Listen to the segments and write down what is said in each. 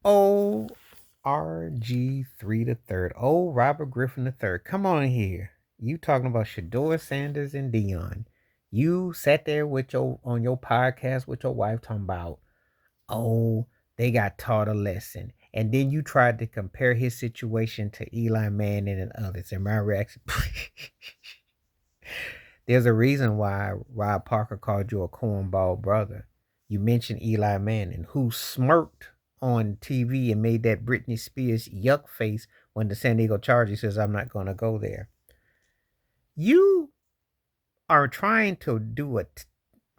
Oh, RG3 the third. Oh, Robert Griffin the third. Come on here. You talking about Sheduer Sanders and Deion. You sat there with your on your podcast with your wife talking about, oh, they got taught a lesson. And then you tried to compare his situation to Eli Manning and others. And my reaction, there's a reason why Rob Parker called you a cornball brother. You mentioned Eli Manning, who smirked on TV and made that Britney Spears yuck face when the San Diego Chargers says, I'm not going to go there. You are trying to do a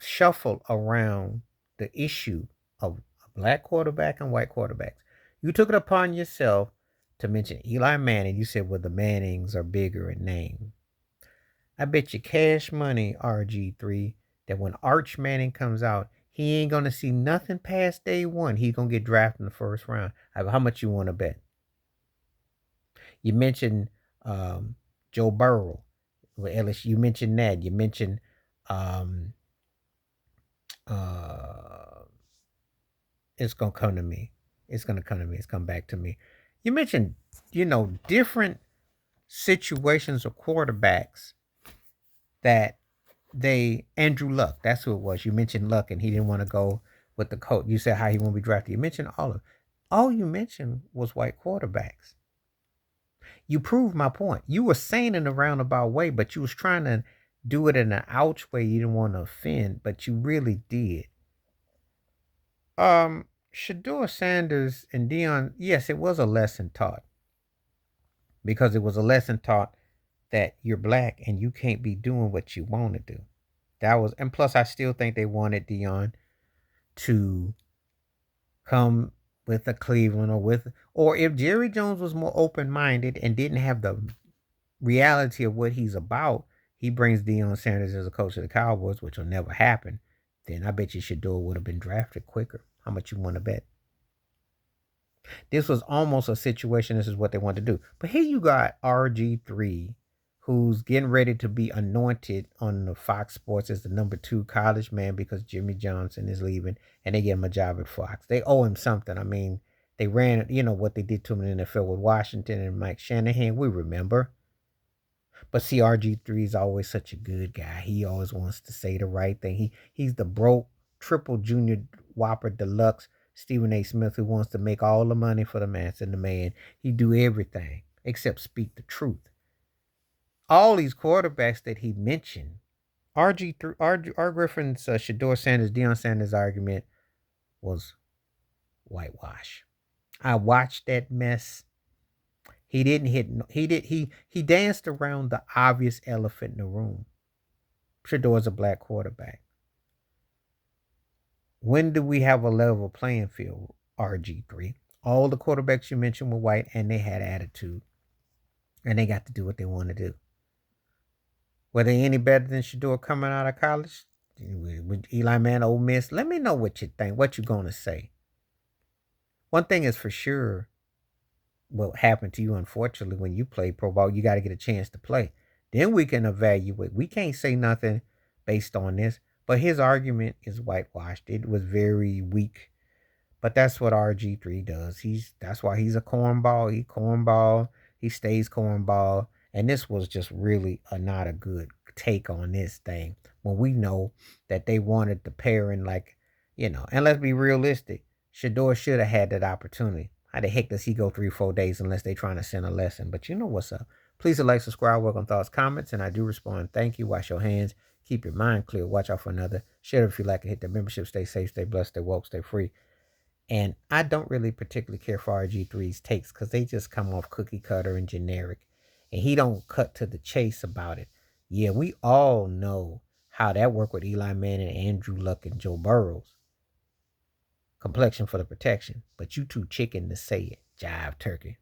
shuffle around the issue of a black quarterback and white quarterbacks. You took it upon yourself to mention Eli Manning. You said, well, the Mannings are bigger in name. I bet you cash money, RG3, that when Arch Manning comes out, he ain't going to see nothing past day one. He's going to get drafted in the first round. How much you want to bet? You mentioned Joe Burrow with LSU. You mentioned that. You mentioned it's going to come to me. It's going to come to me. It's come back to me. You mentioned, different situations of quarterbacks that Andrew Luck, that's who it was. You mentioned Luck and he didn't want to go with the coach. You said how he won't be drafted. You mentioned all you mentioned was white quarterbacks. You proved my point. You were saying in a roundabout way, but you was trying to do it in an ouch way. You didn't want to offend, but you really did. Sheduer Sanders and Deion, yes, it was a lesson taught. Because it was a lesson taught that you're black and you can't be doing what you want to do. And plus I still think they wanted Deion to come with a Cleveland or if Jerry Jones was more open-minded and didn't have the reality of what he's about, he brings Deion Sanders as a coach of the Cowboys, which will never happen, then I bet you Sheduer would have been drafted quicker. How much you want to bet? This was almost a situation, this is what they wanted to do. But here you got RG3, who's getting ready to be anointed on the Fox Sports as the number 2 college man because Jimmy Johnson is leaving and they get him a job at Fox. They owe him something. I mean, they ran, what they did to him in the NFL with Washington and Mike Shanahan, we remember. But see, RG3 is always such a good guy. He always wants to say the right thing. He's the broke triple junior Whopper Deluxe Stephen A. Smith who wants to make all the money for the master and the man. He do everything except speak the truth. All these quarterbacks that he mentioned, R. Griffin's Sheduer Sanders, Deion Sanders argument was whitewash. I watched that mess. He didn't hit. He danced around the obvious elephant in the room. Sheduer's a black quarterback. When do we have a level playing field, RG3? All the quarterbacks you mentioned were white and they had attitude. And they got to do what they want to do. Were they any better than Sheduer coming out of college? With Eli Manning, Ole Miss? Let me know what you think, what you're going to say. One thing is for sure, what happened to you, unfortunately, when you play pro ball, you got to get a chance to play. Then we can evaluate. We can't say nothing based on this. But his argument is whitewashed. It was very weak. But that's what RG3 does. That's why he's a cornball. He stays cornball. And this was just really not a good take on this thing. When we know that they wanted the pairing and let's be realistic. Sheduer should have had that opportunity. How the heck does he go 3-4 days unless they're trying to send a lesson? But you know what's up. Please like, subscribe, welcome thoughts, comments, and I do respond. Thank you. Wash your hands. Keep your mind clear. Watch out for another. Share it if you like it. Hit the membership. Stay safe, stay blessed, stay woke, stay free. And I don't really particularly care for RG3's takes because they just come off cookie cutter and generic. And he don't cut to the chase about it. Yeah, we all know how that worked with Eli Manning, Andrew Luck, and Joe Burrows. Complexion for the protection. But you too chicken to say it. Jive turkey.